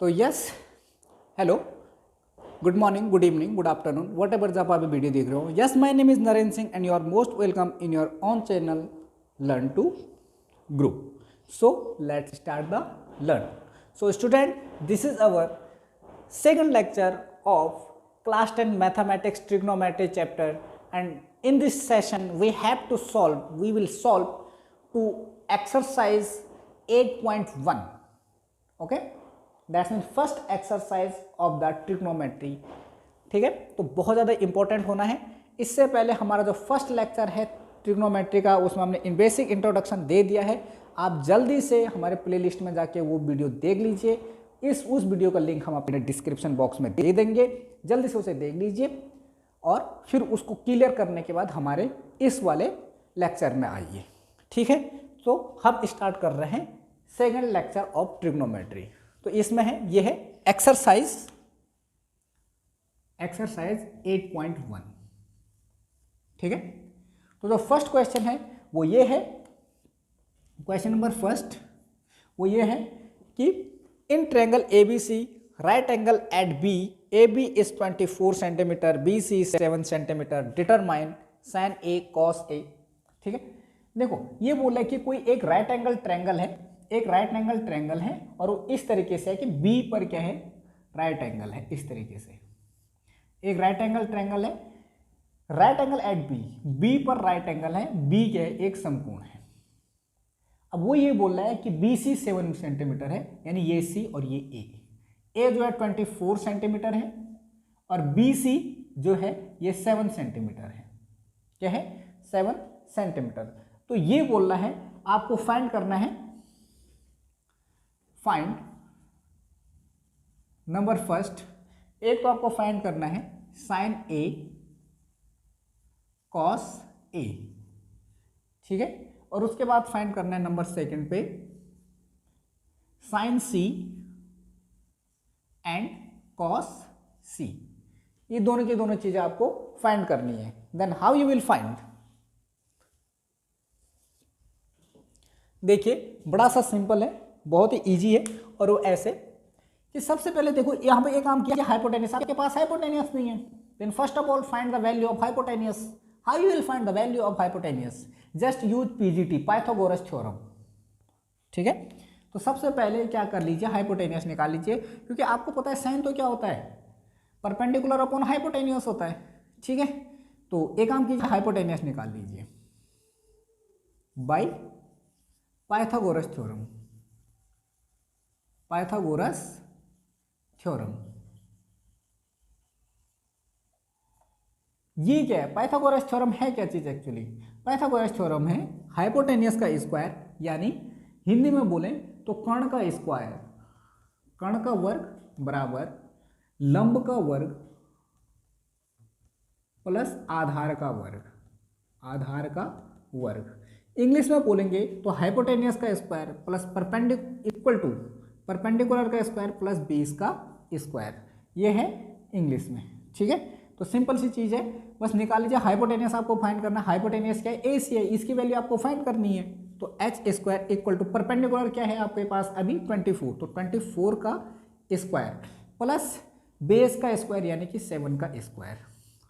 तो yes, hello, good morning, good evening, good afternoon, whatever जब आप video देख रहे हो। Yes, my name is Narendra Singh and you are most welcome in your own channel learn to grow. So let's start the learn. So student, this is our second lecture of class 10 mathematics trigonometry chapter, and in this session we will solve to exercise 8.1. okay, that's means first exercise of the trigonometry. ठीक है, तो बहुत ज़्यादा important होना है। इससे पहले हमारा जो फर्स्ट लेक्चर है ट्रिग्नोमेट्री का, उसमें हमने बेसिक इंट्रोडक्शन दे दिया है। आप जल्दी से हमारे प्लेलिस्ट में जाके वो वीडियो देख लीजिए। उस वीडियो का लिंक हम अपने डिस्क्रिप्शन बॉक्स में दे देंगे, जल्दी से उसे देख लीजिए और फिर उसको क्लियर करने के बाद हमारे इस वाले लेक्चर में आइए। ठीक है, तो हम स्टार्ट कर रहे हैं सेकेंड लेक्चर ऑफ ट्रिग्नोमेट्री। तो इसमें है, ये है एक्सरसाइज 8.1। ठीक है, तो जो फर्स्ट क्वेश्चन है वो ये है, क्वेश्चन नंबर फर्स्ट वो ये है कि in triangle ABC right angle at B, AB is 24 centimetre, BC 7 centimetre, determine sine A cos A। ठीक है, देखो ये बोला है कि कोई एक राइट एंगल ट्रायंगल है, और वो इस तरीके से है कि B पर क्या है, राइट एंगल है। इस तरीके से एक राइट एंगल ट्रायंगल है, राइट एंगल एट B पर राइट एंगल है, B क्या है, एक समकोण है। अब वो ये बोल रहा है कि BC 7 सेंटीमीटर है, यानी ये C और ये A जो है 24 सेंटीमीटर है और BC जो है ये 7 सेंटीमीटर है। क्या है, 7 सेंटीमीटर। तो ये बोल रहा है आपको फाइंड करना है, फाइंड नंबर फर्स्ट, एक तो आपको फाइंड करना है साइन A cos A। ठीक है, और उसके बाद फाइंड करना है नंबर सेकंड पे sine C and cos C। ये दोनों की दोनों चीजें आपको फाइंड करनी है। Then how you will find, देखिए बड़ा सा सिंपल है, बहुत ही इजी है। और वो ऐसे कि सबसे पहले देखो यहां पे एक काम किया, हाइपोटेन्यूस, आपके पास हाइपोटेन्यूस नहीं है। Then first of all find the value of hypotenuse. How you will find the value of hypotenuse, just use PGT, Pythagoras theorem. ठीक है, तो सबसे पहले क्या कर लीजिए, हाइपोटेन्यूस निकाल लीजिए, क्योंकि आपको पता है साइन तो क्या होता है, परपेंडिकुलर अपॉन हाइपोटेन्यूस होता है। ठीक है, तो एक काम कीजिए, हाइपोटेन्यूस निकाल लीजिए by Pythagoras theorem. Pythagoras theorem ये क्या है, पाइथागोरस थ्योरम है क्या चीज एक्चुअली, पाइथागोरस थ्योरम है हाइपोटेन्यूस का स्क्वायर, यानी हिंदी में बोलें तो कर्ण का स्क्वायर, कर्ण का वर्ग बराबर लंब का वर्ग प्लस आधार का वर्ग, आधार का वर्ग। इंग्लिश में बोलेंगे तो हाइपोटेन्यूस का स्क्वायर प्लस परपेंडिकुलर का स्क्वायर प्लस बेस का स्क्वायर। ये है इंग्लिश में। ठीक है, तो सिंपल सी चीज है, बस निकाल लीजिए। हाइपोटेन्यूस आपको फाइंड करना है, हाइपोटेन्यूस क्या है, AC है, इसकी वैल्यू आपको फाइंड करनी है। तो h square equal to perpendicular क्या है आपके पास अभी 24, तो 24 का स्क्वायर प्लस बेस का स्क्वायर यानी कि 7 का स्क्वायर।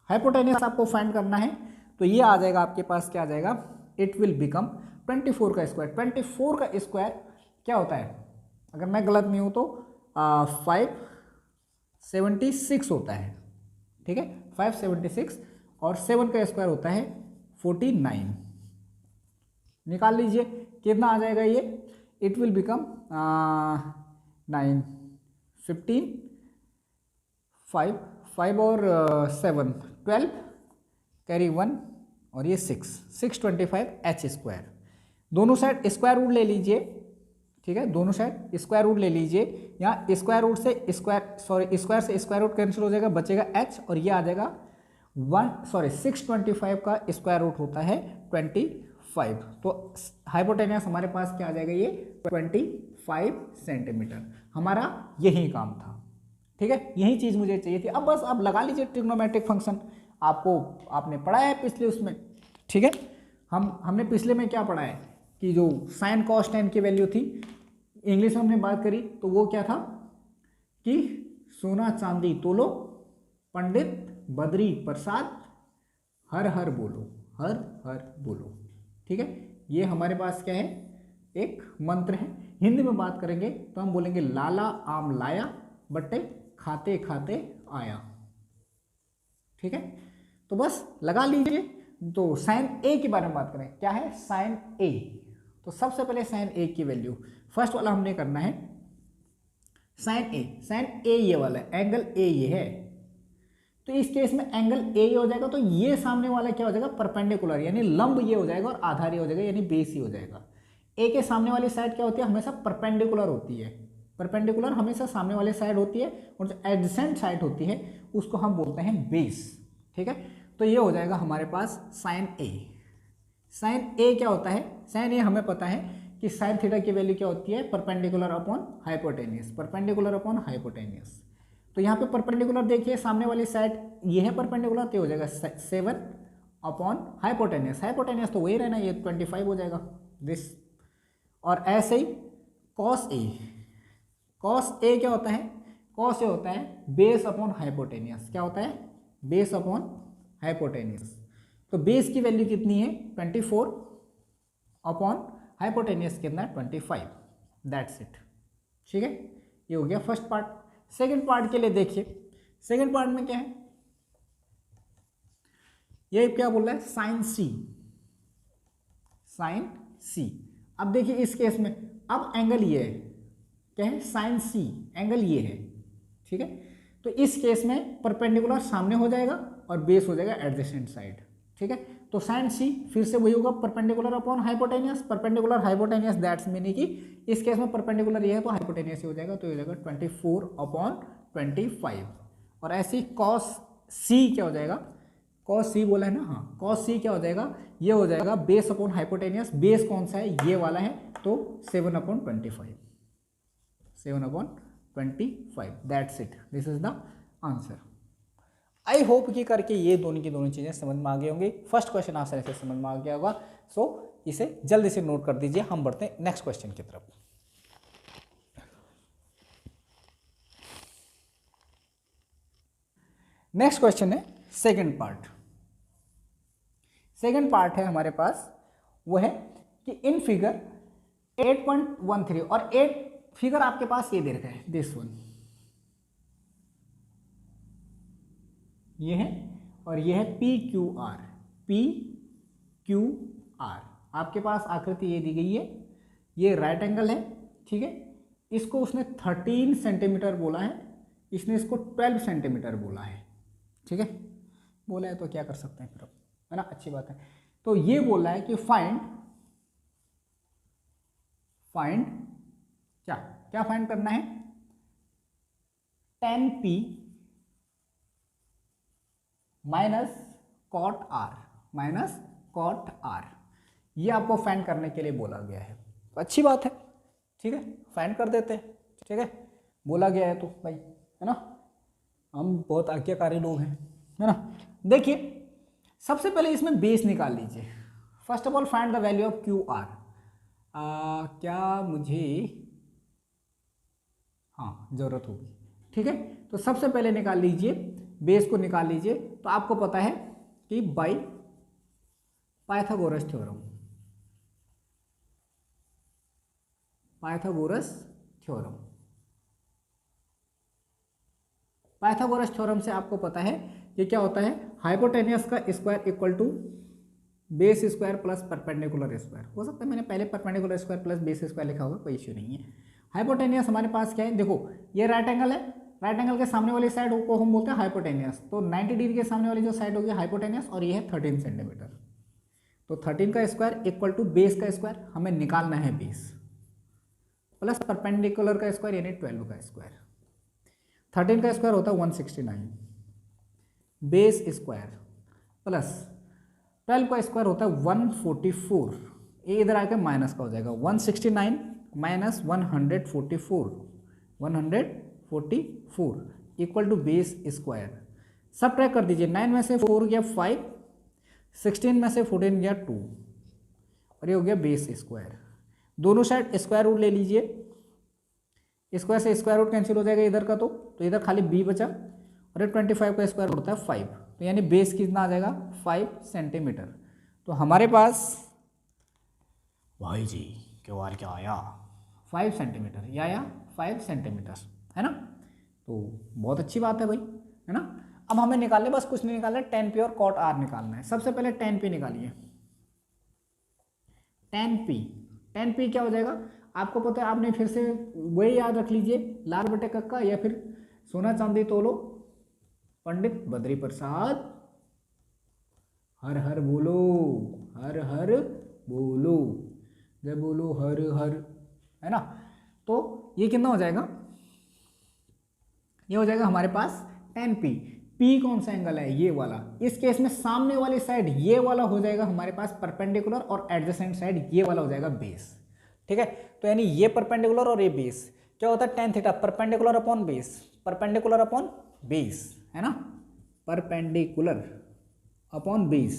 हाइपोटेन्यूस आपको फाइंड करना है, तो ये आ जाएगा आपके पास, क्या आ जाएगा, इट विल बिकम 24 का स्क्वायर। 24 का स्क्वायर क्या होता है, अगर मैं गलत नहीं हूं तो 576 होता है। ठीक है, 576 और 7 का स्क्वायर होता है 49। निकाल लीजिए कितना आ जाएगा ये, इट विल बिकम 9 15 5 और 7 12 कैरी 1 और ये 625 h स्क्वायर। दोनों साइड स्क्वायर रूट ले लीजिए। ठीक है, दोनों साइड स्क्वायर रूट ले लीजिए। यहाँ स्क्वायर रूट से स्क्वायर से स्क्वायर रूट कैंसिल हो जाएगा, बचेगा h, और ये आ जाएगा 625 का स्क्वायर रूट होता है 25। तो हाइपोटेन्यूस हमारे पास क्या आ जाएगा, ये 25 सेंटीमीटर। हमारा यही काम था। ठीक है, यही चीज मुझे चाहिए थी। अब बस आप लगा लीजिए ट्रिग्नोमेट्रिक फंक्शन, आपने पढ़ा है पिछले उसमें। ठीक है, हमने पिछले में क्या पढ़ा है कि जो साइन कॉस टेन की वैल्यू थी, इंग्लिश में हमने बात करी तो वो क्या था, कि सोना चांदी तोलो, पंडित बद्री प्रसाद, हर हर बोलो, हर हर बोलो। ठीक है, ये हमारे पास क्या है, एक मंत्र है। हिंदी में बात करेंगे तो हम बोलेंगे लाला आम लाया, बट्टे खाते खाते आया। ठीक है, तो बस लगा लीजिए। तो साइन ए के बारे में बात करें, क्या है साइन ए। तो सबसे पहले साइन ए की वैल्यू, फर्स्ट वाला हमने करना है साइन ए। साइन ए ये वाला है, एंगल ए ये है, तो इस केस में एंगल ए ये हो जाएगा, तो ये सामने वाला क्या हो जाएगा, परपेंडिकुलर, यानी लंब ये हो जाएगा और आधार ये हो जाएगा, यानी बेस ही हो जाएगा। ए के सामने वाली साइड क्या होती है, हमेशा परपेंडिकुलर होती है। परपेंडिकुलर हमेशा सामने वाली साइड होती है, और जो एडजेसेंट साइड होती है उसको हम बोलते हैं बेस। ठीक है, तो ये हो जाएगा हमारे पास साइन ए। साइन ए क्या होता है, साइन ए हमें पता है कि साइन थीटा की वैल्यू क्या होती है, perpendicular upon hypotenuse, perpendicular upon hypotenuse. तो यहाँ पे परपेंडिकुलर देखिए, सामने वाली साइड ये है परपेंडिकुलर, तो हो जाएगा 7 अपॉन हाइपोटेनियस। हाइपोटेनियस तो वही रहना, ये 25 हो जाएगा दिस। और ऐसे ही कॉस ए, कॉस ए क्या होता है, कॉस ए होता है बेस अपॉन हाइपोटेनियस। क्या होता है, बेस अपॉन हाइपोटेनियस। तो बेस की वैल्यू कितनी है 24 अपॉन हाइपोटेनियस कितना है 25, दैट्स इट। ठीक है, ये हो गया फर्स्ट पार्ट। सेकंड पार्ट के लिए देखिए, सेकंड पार्ट में क्या है, ये क्या बोल रहा है साइन सी, साइन सी। अब देखिए इस केस में, अब एंगल ये है, क्या है साइन सी, एंगल ये है। ठीक है, तो इस केस में परपेंडिकुलर सामने हो जाएगा और बेस हो जाएगा एडजेसेंट साइड। ठीक है, तो साइन सी फिर से वही होगा, perpendicular upon hypotenuse, perpendicular hypotenuse, that's meaning कि इस केस में परपेंडिकुलर ये है तो हाइपोटेनियस ही हो जाएगा, तो ये हो जाएगा 24 अपॉन 25। और ऐसे ही कॉस सी क्या हो जाएगा, कॉस सी बोला है ना, हाँ कॉस सी क्या हो जाएगा, ये हो जाएगा बेस अपॉन हाइपोटेनियस। बेस कौन सा है, ये वाला है, तो 7 upon 25, 7 upon 25, that's it, this is the answer. I hope कि करके ये दोनों की दोनों चीज़ें समझ में आ गई होंगी। फर्स्ट क्वेश्चन आंसर ऐसे समझ में आ गया होगा, सो इसे जल्दी से नोट कर दीजिए। हम बढ़ते हैं नेक्स्ट क्वेश्चन की तरफ। नेक्स्ट क्वेश्चन है सेकंड पार्ट। सेकंड पार्ट है हमारे पास, वो है कि इन फिगर 8.13 और 8 फिगर आपके पास ये दे रखा है, दिस वन ये है, और ये है P Q R, P Q R. आपके पास आकृति ये दी गई है, ये राइट एंगल है। ठीक है, इसको उसने 13 सेंटीमीटर बोला है, इसने इसको 12 सेंटीमीटर बोला है। ठीक है, बोला है तो क्या कर सकते हैं फिर, है ना, अच्छी बात है। तो ये बोला है कि फाइंड क्या क्या फाइंड करना है, tan P minus cot R, minus cot R, ये आपको फाइंड करने के लिए बोला गया है। तो अच्छी बात है, ठीक है, फाइंड कर देते हैं। ठीक है, बोला गया है तो भाई, है ना, हम बहुत आज्ञाकारी लोग हैं, है ना। देखिए सबसे पहले इसमें बेस निकाल लीजिए। First of all find the value of Q R. क्या मुझे, हाँ जरूरत होगी। ठीक है, तो सबसे पहले निकाल लीजिए, बेस को निकाल लीजिए। तो आपको पता है कि by Pythagoras theorem, Pythagoras theorem, Pythagoras theorem से आपको पता है कि क्या होता है, हाइपोटेनियस का square equal to base square plus perpendicular square. हो सकता है मैंने पहले perpendicular square plus base square लिखा होगा, कोई इश्यू नहीं है। हाइपोटेनियस हमारे पास क्या है, देखो ये राइट एंगल है, राइट एंगल के सामने वाली साइड को हम बोलते हैं हाइपोटेनियस। तो 90 डिग्री के सामने वाली जो साइड होगी हाइपोटेनियस, और ये है 13 सेंटीमीटर। तो 13 का स्क्वायर इक्वल टू बेस का स्क्वायर, हमें निकालना है बेस, प्लस परपेंडिकुलर का स्क्वायर यानी 12 का स्क्वायर। 13 का स्क्वायर होता है 169, बेस स्क्वायर प्लस 12 का स्क्वायर होता है 144, ये इधर आकर माइनस का हो जाएगा, 169 minus 144, 144 equal to base square. Subtract कर दीजिए, 9 में से 4 गया 5, 16 में से 14 गया 2, और ये हो गया बेस स्क्वायर। दोनों साइड स्क्वायर रूट ले लीजिए, स्क्वायर से स्क्वायर रूट कैंसिल हो जाएगा इधर का, तो इधर खाली b बचा, और ये 25 का स्क्वायर होता है 5, तो यानी बेस कितना आ जाएगा 5 सेंटीमीटर। तो हमारे पास भाई जी क्यों आर क्या आया 5 सेंटीमीटर, या 5 सेंटीमीटर, है ना। तो बहुत अच्छी बात है भाई, है ना। अब हमें निकालने, बस कुछ नहीं निकालना है, tan p और cot r निकालना है। सबसे पहले tan p निकालिए। tan p क्या हो जाएगा, आपको पता है, आपने फिर से वही याद रख लीजिए, लाल बटे कक्का या फिर सोना चांदी तोलो पंडित बद्री प्रसाद, हर हर बोलो, हर हर बोलो, जय बोलो हर हर, है ना। तो ये कितना हो जाएगा, ये हो जाएगा हमारे पास tan p। p कौन सा एंगल है, ये वाला। इस केस में सामने वाली साइड ये वाला हो जाएगा हमारे पास परपेंडिकुलर, और एडजेसेंट साइड ये वाला हो जाएगा बेस, ठीक है। तो यानी ये परपेंडिकुलर और ये बेस, क्या होता है tan theta perpendicular upon base, perpendicular upon base, है ना, परपेंडिकुलर अपॉन बेस,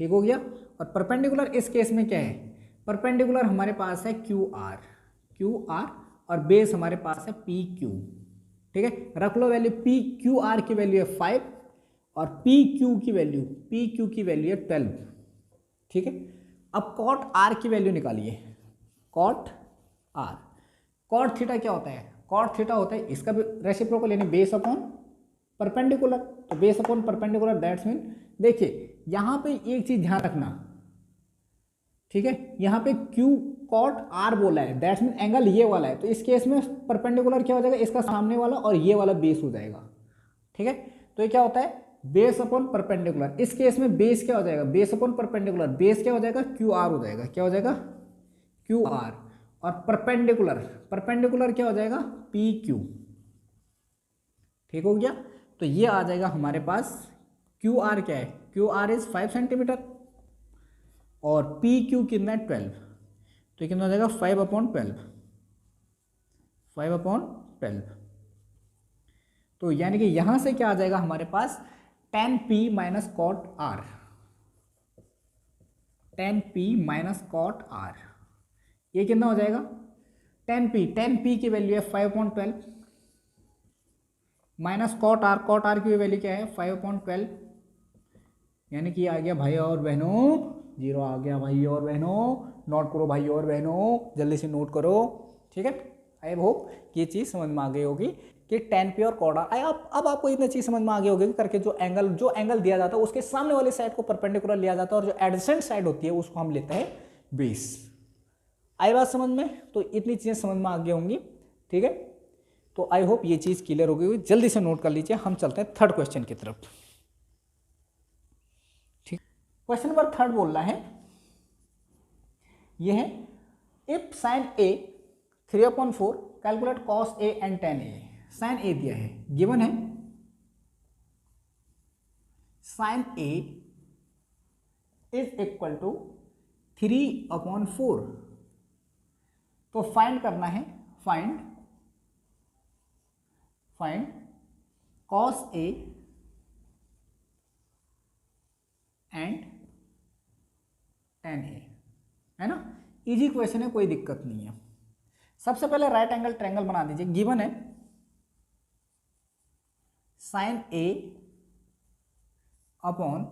ठीक हो गया। और परपेंडिकुलर इस केस में क्या है, परपेंडिकुलर हमारे पास है क्यू आर और बेस हमारे पास है पी क्यू, ठीक है। रख low value, P Q R की वैल्यू है 5 और पी क्यू की वैल्यू है 12, ठीक है। अब कॉट आर की वैल्यू निकालिए, कॉट आर। कॉट थीटा क्या होता है, कॉट थीटा होता है इसका भी रेसिप्रोकल, यानी बेस अपॉन परपेंडिकुलर, तो base upon perpendicular that's mean, देखिए यहाँ पे एक चीज ध्यान रखना, ठीक है, यहाँ पे क्यू कॉट आर बोला है, दैट्स मीन एंगल ये वाला है, तो इस केस में परपेंडिकुलर क्या हो जाएगा, इसका सामने वाला और ये वाला बेस हो जाएगा, ठीक है। तो ये क्या होता है, बेस अपॉन परपेंडिकुलर। इस केस में बेस क्या हो जाएगा, बेस अपॉन परपेंडिकुलर, बेस क्या हो जाएगा क्यू आर हो जाएगा, क्या हो जाएगा क्यू आर, और परपेंडिकुलर क्या हो जाएगा पी क्यू, ठीक हो गया। तो ये आ जाएगा हमारे पास, क्यू आर क्या है, क्यू आर इज 5 सेंटीमीटर और पी क्यू कितना है 12, तो ये कितना हो जाएगा 5/12। तो यानी कि यहां से क्या आ जाएगा हमारे पास tan p minus cot R, tan p minus cot R, ये कितना हो जाएगा tan p की वैल्यू है 5/12 माइनस कॉट आर की वैल्यू क्या है 5/12, यानी कि आ गया भाई और बहनों, जीरो आ गया भाई और बहनों, नोट करो भाई और बहनों, जल्दी से नोट करो, ठीक है। आई होप कि ये चीज़ समझ में आ गई होगी कि tan p और कॉट आर। अब आपको इतनी चीज़ समझ में आ गई होगी करके, जो एंगल दिया जाता है उसके सामने वाले साइड को परपेंडिकुलर लिया जाता है, और जो एडजेसेंट साइड होती है उसको हम लेते हैं बेस। आई बात समझ में, तो इतनी चीज़ें समझ में आ गई होंगी, ठीक है। तो आई होप ये चीज़ क्लियर हो गई होगी, जल्दी से नोट कर लीजिए। हम चलते हैं थर्ड क्वेश्चन की तरफ, ठीक। क्वेश्चन नंबर 3 बोल रहा है, ये है if sine A 3/4 calculate cos A and tan A. Sine A दिया है, गिवन है sine A is equal to 3/4, तो फाइंड करना है, find cos A and tan A, है ना। इजी क्वेश्चन है, कोई दिक्कत नहीं है। सबसे पहले राइट एंगल ट्रायंगल बना दीजिए। गिवन है sine A upon,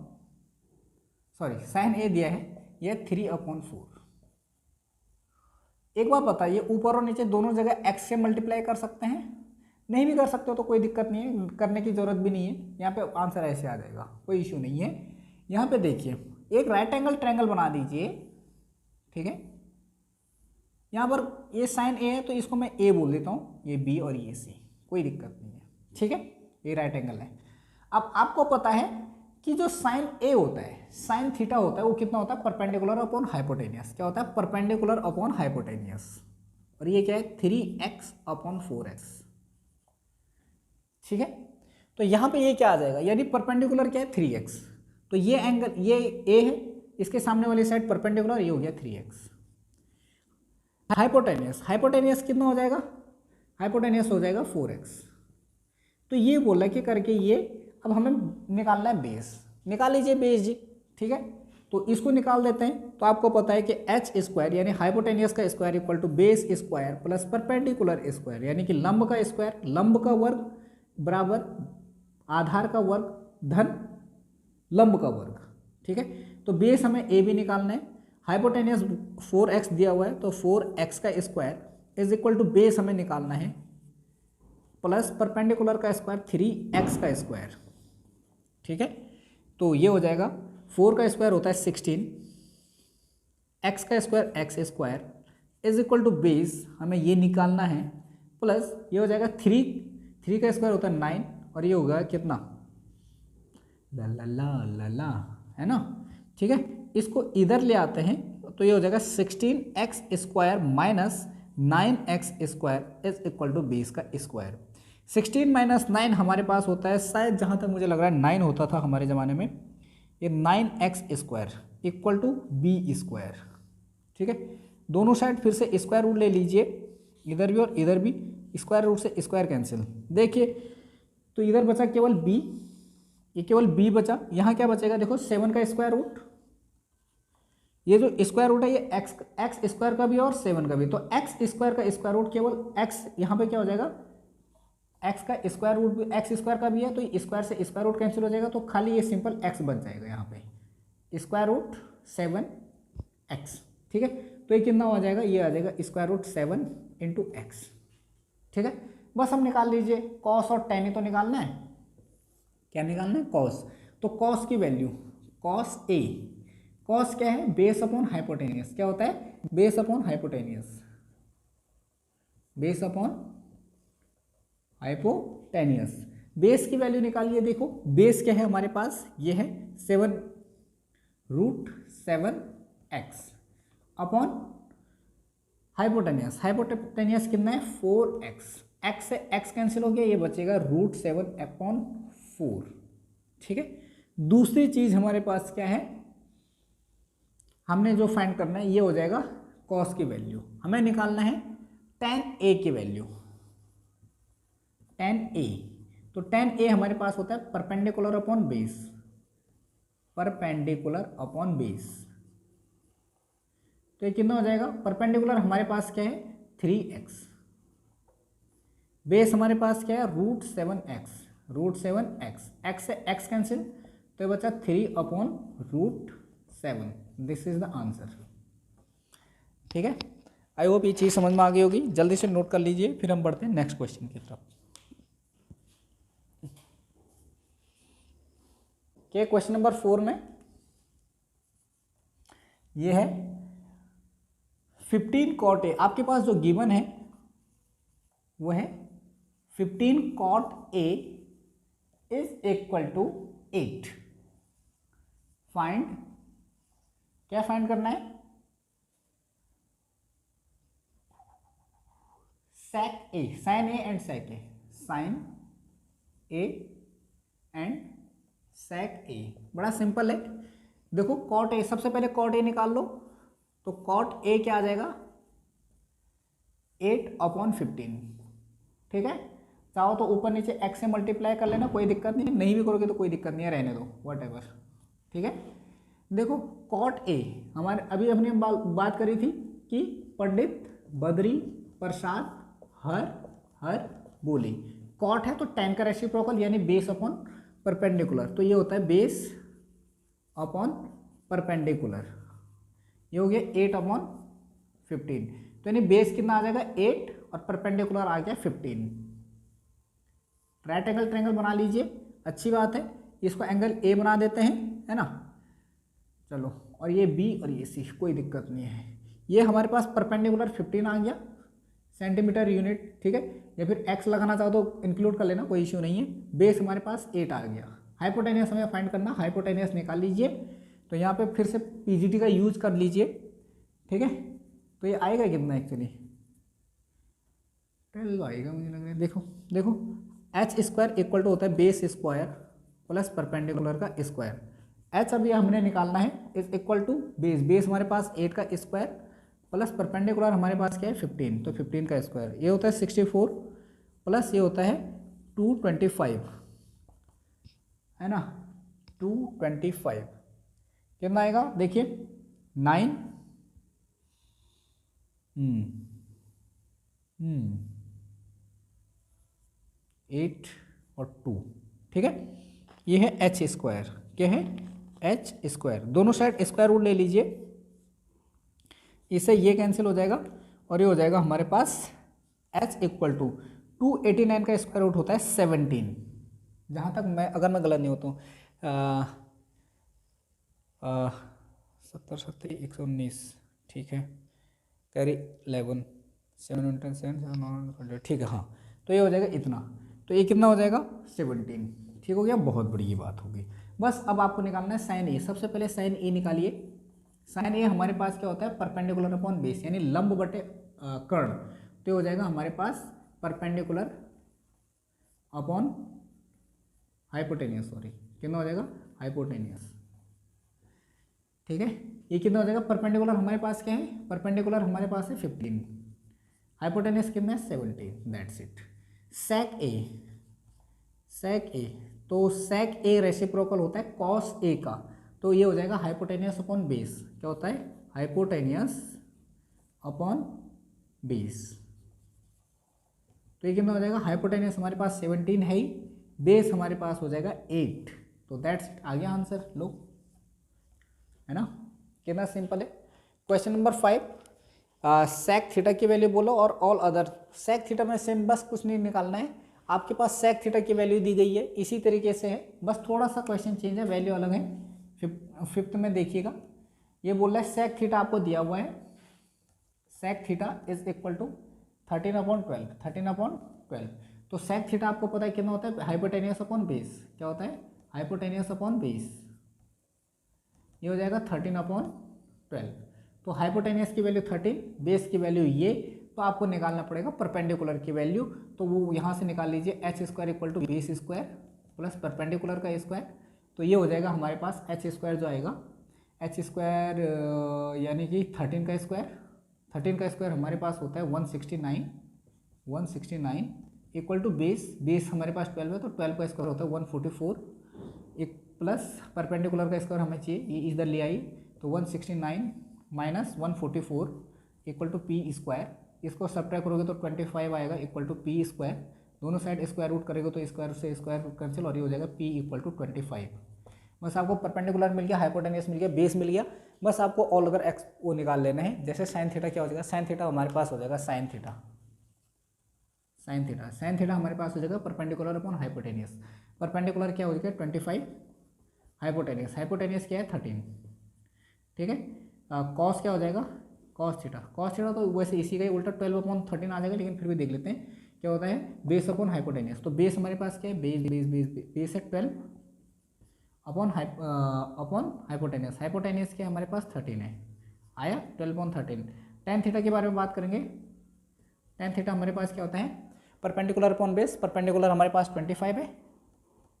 sorry sine A दिया है ये 3/4। एक बात बताइए, ऊपर और नीचे दोनों जगह x से मल्टीप्लाई कर सकते हैं? नहीं भी कर सकते हो तो कोई दिक्कत नहीं है, करने की जरूरत भी नहीं है, यहाँ पे आंसर ऐसे आ जाएगा, कोई इश्यू नहीं है। यहाँ पे देखिए एक राइट एंगल ट्रायंगल बना दीजिए, ठीक है। यहाँ पर ये साइन ए है तो इसको मैं ए बोल देता हूँ, ये बी और ये सी, कोई दिक्कत नहीं है, ठीक है। ये राइट एंगल है। अब आपको पता है कि जो साइन ए होता है, साइन थीटा होता है, वो कितना होता है परपेंडिकुलर अपॉन हाइपोटेनियस। क्या होता है परपेंडिकुलर अपॉन हाइपोटेनियस, और ये क्या है 3x/4x, ठीक है। तो यहाँ पे ये क्या आ जाएगा, यानी परपेंडिकुलर क्या है 3x, तो ये एंगल ये ए है, इसके सामने वाली साइड परपेंडिकुलर, ये हो गया 3x। हाइपोटेनियस कितना हो जाएगा, हाइपोटेनियस हो जाएगा 4x। तो ये बोला कि करके ये, अब हमें निकालना है बेस, निकाल लीजिए बेस जी, ठीक है। तो इसको निकाल देते हैं। तो आपको पता है कि एच स्क्वायर यानी हाइपोटेनियस का square equal to base square plus perpendicular square, यानी कि लंब का स्क्वायर, लंब का वर्ग बराबर आधार का वर्ग धन लंब का वर्ग। ठीक है, तो बेस हमें ए भी निकालना है, हाइपोटेनियस 4x दिया हुआ है तो 4x का square is equal to base हमें निकालना है प्लस परपेंडिकुलर का स्क्वायर 3x का स्क्वायर। ठीक है, तो ये हो जाएगा 4 का स्क्वायर होता है 16, x का square x square is equal to base हमें ये निकालना है प्लस ये हो जाएगा 3 का स्क्वायर होता है 9 और ये होगा कितना ला ला ला ला ला, है ना। ठीक है, इसको इधर ले आते हैं तो ये हो जाएगा 16x square minus 9x square is equal to base का स्क्वायर। 16 माइनस 9 हमारे पास होता है, शायद जहाँ तक मुझे लग रहा है 9 होता था हमारे ज़माने में, ये 9x square equal to B square. ठीक है, दोनों साइड फिर से स्क्वायर रूट ले लीजिए, इधर भी और इधर भी, स्क्वायर रूट से स्क्वायर कैंसिल। देखिए तो इधर बचा केवल b, ये केवल b बचा, यहाँ क्या बचेगा देखो 7 का स्क्वायर रूट, ये जो स्क्वायर रूट है ये x स्क्वायर का भी और 7 का भी, तो x स्क्वायर का स्क्वायर रूट केवल x, यहाँ पे क्या हो जाएगा x का स्क्वायर रूट भी x स्क्वायर का भी है तो स्क्वायर से स्क्वायर रूट कैंसिल हो जाएगा, तो खाली ये सिंपल x बच जाएगा यहाँ पे, स्क्वायर रूट 7x। ठीक है, तो ये कितना हो जाएगा, ये आ जाएगा स्क्वायर रूट 7 इंटू एक्स। ठीक है, बस हम निकाल लीजिए कॉस और टेन ही तो निकालना है, क्या निकालना है कॉस, तो कॉस की वैल्यू कॉस ए, कॉस क्या है बेस अपॉन हाइपोटेनियस, क्या होता है base upon hypotenuse, base upon hypotenuse. Base की वैल्यू निकालिए, देखो बेस क्या है हमारे पास, ये है 7 root 7x upon hypotenuse, hypotenuse कितना है 4x, x से x कैंसिल हो गया, ये बचेगा रूट 7 अपॉन 4। ठीक है, दूसरी चीज हमारे पास क्या है, हमने जो फाइंड करना है ये हो जाएगा कॉस की वैल्यू, हमें निकालना है tan a की वैल्यू, tan a, तो tan a हमारे पास होता है perpendicular upon base, perpendicular upon base, तो ये कितना हो जाएगा, परपेंडिकुलर हमारे पास क्या है 3x, बेस हमारे पास क्या है root 7x, root 7x, x से x कैंसिल तो ये बचा 3 upon root 7, this is the answer. ठीक है, आई होप ये चीज़ समझ में आ गई होगी, जल्दी से नोट कर लीजिए, फिर हम बढ़ते हैं नेक्स्ट क्वेश्चन की तरफ। क्या क्वेश्चन नंबर 4 में ये है 15 cot a, आपके पास जो गिवन है वो है 15 cot a is equal to 8। Find, क्या फाइंड करना है, sec a, sin a and sec a, sin a and sec a, बड़ा सिंपल है। देखो cot a, सबसे पहले cot a निकाल लो, तो cot a क्या आ जाएगा 8 अपॉन 15। ठीक है, चाहो तो ऊपर नीचे x से मल्टीप्लाई कर लेना, कोई दिक्कत नहीं, नहीं भी करोगे तो कोई दिक्कत नहीं है, रहने दो वट एवर। ठीक है, देखो cot a हमारे अभी हमने बात करी थी कि पंडित बद्री प्रसाद हर बोली, cot है तो tan का रेसिप्रोकल यानी बेस अपॉन परपेंडिकुलर, तो ये होता है बेस अपॉन परपेंडिकुलर, ये हो गया 8 अपॉन 15, तो यानी बेस कितना आ जाएगा 8 और परपेंडिकुलर आ गया 15। राइट एंगल ट्रायंगल बना लीजिए, अच्छी बात है, इसको एंगल ए बना देते हैं, है ना, चलो, और ये बी और ये सी, कोई दिक्कत नहीं है। ये हमारे पास परपेंडिकुलर 15 आ गया सेंटीमीटर यूनिट। ठीक है, या फिर एक्स लगाना चाहो तो इंक्लूड कर लेना, कोई इश्यू नहीं है। बेस हमारे पास 8 आ गया। हाइपोटेनियस हमें फाइंड करना, हाइपोटेनियस निकाल लीजिए, तो यहाँ पे फिर से पीजीटी का यूज कर लीजिए। ठीक है, तो ये आएगा कितना, एक्चुअली 12 आएगा मुझे लग रहा है। देखो देखो एच स्क्वायर इक्वल टू होता है बेस स्क्वायर प्लस परपेंडिकुलर का स्क्वायर। एच अभी हमने निकालना है, is equal to base, base हमारे पास 8 का स्क्वायर प्लस परपेंडिकुलर हमारे पास क्या है 15, तो 15 का स्क्वायर, ये होता है 64 प्लस ये होता है 225, है ना, 225, कितना आएगा देखिए 9 8 और 2, ठीक है। ये है एच स्क्वायर, क्या है एच स्क्वायर, दोनों साइड स्क्वायर रूट ले लीजिए, इससे ये कैंसिल हो जाएगा और ये हो जाएगा हमारे पास एच इक्वल टू 289 का स्क्वायर रूट होता है 17, जहाँ तक मैं अगर मैं गलत नहीं होता हूँ 70 70 119, ठीक है, कैरी 11 7 10 7 ठीक है, हाँ तो ये हो जाएगा इतना, तो ये कितना हो जाएगा 17, ठीक हो गया, बहुत बड़ी ये बात होगी। बस अब आपको निकालना है साइन ए, सबसे पहले साइन ए निकालिए। साइन ए हमारे पास क्या होता है परपेंडिकुलर अपॉन बेस, यानी लंब बटे कर्ण, तो ये हो जाएगा हमारे पास परपेंडिकुलर अपॉन हाइपोटेनियस, सॉरी कितना हो जाएगा हाइपोटेनियस, ठीक है। ये कितना हो जाएगा परपेंडिकुलर हमारे पास क्या है, परपेंडिकुलर हमारे पास है 15, हाइपोटेनियस कितना है 17, दैट्स इट। सेक ए, सेक ए, तो सेक ए रेसिप्रोकल होता है कॉस ए का, तो ये हो जाएगा हाइपोटेनियस अपॉन बेस, क्या होता है हाइपोटेनियस अपॉन बेस, तो ये कितना हो जाएगा हाइपोटेनियस हमारे पास 17 है ही, बेस हमारे पास हो जाएगा 8, तो दैट्स इट, आ गया आंसर, लो है ना, कितना सिंपल है। क्वेश्चन नंबर 5, सेक थीटा की वैल्यू बोलो और ऑल अदर, सेक थीटा में सेम, बस कुछ नहीं निकालना है, आपके पास सेक थीटा की वैल्यू दी गई है इसी तरीके से है, बस थोड़ा सा क्वेश्चन चेंज है, वैल्यू अलग है। फिफ्थ में देखिएगा, ये बोल रहा है सेक थीटा आपको दिया हुआ है, sec theta is equal to 13/12, 13/12, तो सेक थीटा आपको पता है कितना होता है हाइपोटेनियस अपॉन बेस, क्या होता है हाइपोटेनियस अपॉन बेस, ये हो जाएगा 13/12, तो हाइपोटेनियस की वैल्यू 13, बेस की वैल्यू ये, तो आपको निकालना पड़ेगा परपेंडिकुलर की वैल्यू, तो वो यहाँ से निकाल लीजिए H square equal to base square plus perpendicular का स्क्वायर, तो ये हो जाएगा हमारे पास एच स्क्वायर जो आएगा, एच स्क्वायर यानी कि 13 का स्क्वायर, 13 का स्क्वायर हमारे पास होता है 169 इक्वल टू बेस हमारे पास 12 है, तो 12 का स्क्वायर होता है 144, एक प्लस परपेंडिकुलर का स्क्वायर हमें चाहिए, ये इधर ले आई, तो 169 minus 144 equal to P square, इसको सब्ट्रैक्ट करोगे तो 25 आएगा इक्वल टू पी स्क्वायर, दोनों साइड स्क्वायर रूट करेगा तो स्क्वायर से स्क्वायर रूट कैंसिल, और ये हो जाएगा पी इक्वल टू 25। बस आपको परपेंडिकुलर मिल गया, हाइपोटेनियस मिल गया, बेस मिल गया, बस आपको ऑल ओवर एक्स वो निकाल लेना है। जैसे साइन थीटा क्या हो जाएगा, साइन थीटा हमारे पास हो जाएगा साइन थीटा हमारे पास हो जाएगा परपेंडिकुलर अपॉन हाइपोटेनियस, परपेंडिकुलर क्या हो जाएगा 25, हाइपोटेनियस क्या है 13, ठीक है। कॉस क्या हो जाएगा कॉस थीटा तो वैसे इसी का ही उल्टा 12/13 आ जाएगा, लेकिन फिर भी देख लेते हैं क्या होता है बेस अपॉन हाइपोटेनियस, तो बेस हमारे पास क्या है बेस है 12 अपॉन हाइपोटेनियस, हाइपोटेनियस क्या हमारे पास 13 है, आया 12/13। टेन थीटा के बारे में बात करेंगे, टेन थीटा हमारे पास क्या होता है परपेंडिकुलर अपॉन बेस, परपेंडिकुलर हमारे पास 25 है,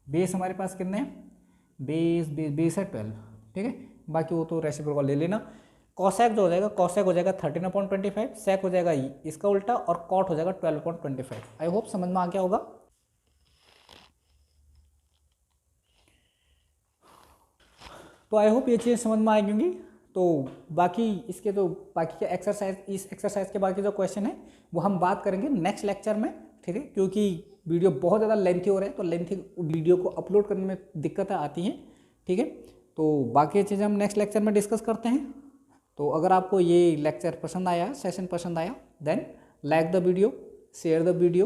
बेस हमारे पास कितने हैं बेस है 12, ठीक है, बाकी वो तो रेसिप्रोकल ले लेना। कॉसेक जो हो जाएगा कॉसेक हो जाएगा 13/25, सेक हो जाएगा इसका उल्टा, और कॉट हो जाएगा 12/25। आई होप समझ में आ गया होगा। तो आई होप ये चीज़ समझ में आएगी होंगी। तो बाकी इसके तो बाकी के एक्सरसाइज, इस एक्सरसाइज के बाकी जो क्वेश्चन है वो हम बात करेंगे नेक्स्ट लेक्चर में, ठीक है, क्योंकि वीडियो बहुत ज़्यादा लेंथी हो रहा है, तो लेंथी वीडियो को अपलोड करने में दिक्कतें आती हैं, ठीक है। तो बाकी चीज़ें हम नेक्स्ट लेक्चर में डिस्कस करते हैं। तो अगर आपको ये लेक्चर पसंद आया, सेशन पसंद आया, then like the video, share the video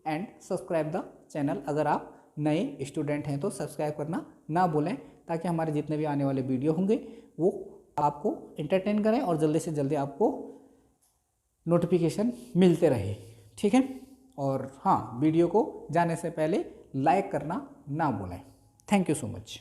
and subscribe the channel. अगर आप नए स्टूडेंट हैं तो सब्सक्राइब करना ना भूलें, ताकि हमारे जितने भी आने वाले वीडियो होंगे वो आपको एंटरटेन करें और जल्दी से जल्दी आपको नोटिफिकेशन मिलते रहे, ठीक है। और हाँ, वीडियो को जाने से पहले लाइक करना ना भूलें। Thank you so much.